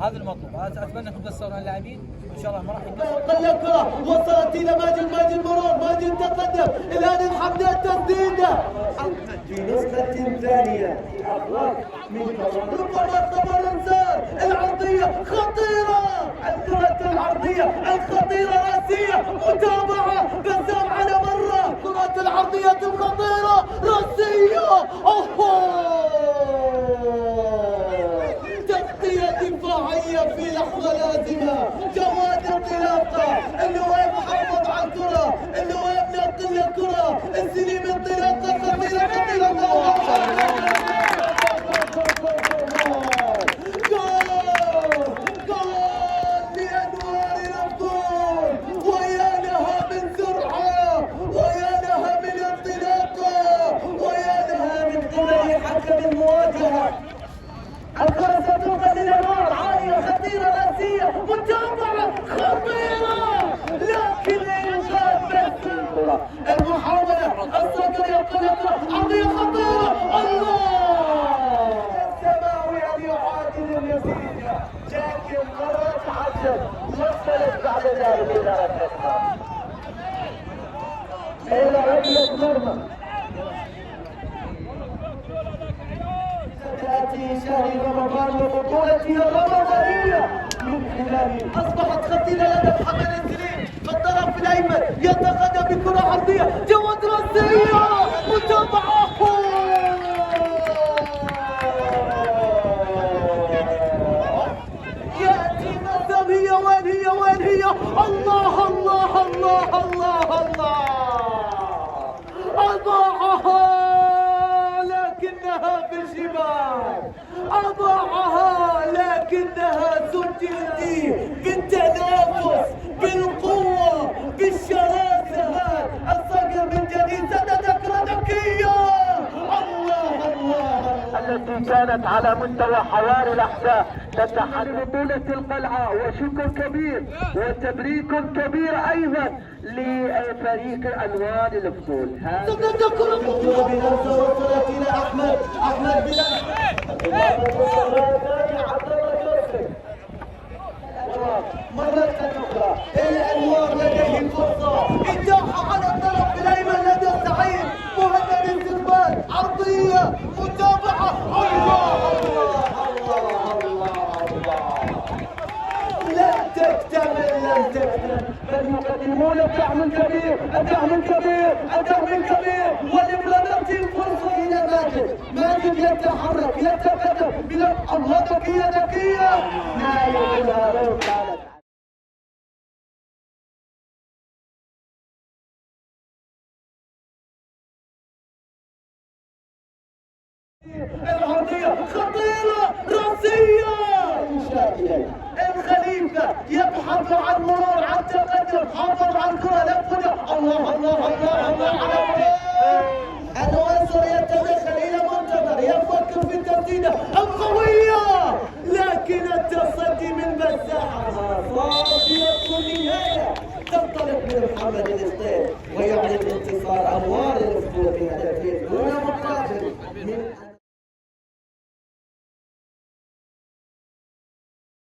هذا المطلوب. اتمنى انكم تقصرون اللاعبين ان شاء الله ما راح قل الكرة وصلت الى ماجد مرور، ماجد تقدم الان الحمد التسديدة في نسخة ثانية من ربما الانذار العرضية خطيرة، الكرة العرضية الخطيرة راسية متابعة بسام على مرة، الكرة العرضية الخطيرة راسية دفاعية في لحظة لازمة، جواد انطلاقة، اللواء محافظ على الكرة، اللواء بنقل الكرة، السليم انطلاقة خطيرة جول لأنوار الأبطال، ويا لها من سرعة، ويا لها من انطلاقة، ويا لها من قبل حكم المواجهة. الكرة ستنقل إلى النار عالية خطيرة راسية متابعة خطيرة، لكن إنجاز بس المحاولة الصقر يقول عرضية خطيرة، الله السماوي أن يعادل اليزيد، لكن مرة عجب وصلت بعد ذلك إلى ركلة مرمى. تأتي شهر رمضان وبطولتها الرمضانية من خلال أصبحت خطيرة لدى محمد السليم في الطرف الأيمن، يتقدم بكرة عرضية، جواد راسية متابعة يأتي بسام، هي وين هي الله الله الله الله الله أضاعها لكنها في الشباك، أضاعها لكنها سجلت بالتنافس بالقوة بالشراسة، الصقر من جديد ستذكر ذكية الله التي كانت على مستوى حواري الأحساء تتحدث بطولة القلعة، وشكر كبير وتبريك كبير أيضا لفريق أنوار الفضول. تذكر البطولة بنفسه وصلت إلى أحمد بلال مرة أخرى الأنوار لديهم فرصة، إتاحة على الطرف الأيمن لدى سعيد، مهند الزبال عرضية متابعة، الله لن تكتمل بل يقدمون الدعم الكبير ولبرادتي الفرصة إلى ماجد يتحرك يتقدم بلا الله ذكية لا يقولها العرضية خطيرة راسية، الخليفة يبحث عن مرور عن تقدم، حافظ على الكرة لفظة الله الوزر يتدخل إلى منتظر يفكر في التسديدة القوية، لكن التصدي من بساحة صافية النهاية تنطلق من محمد الاسطير ويعلن انتصار أنوار الأسطول في هدفين دون مقابل من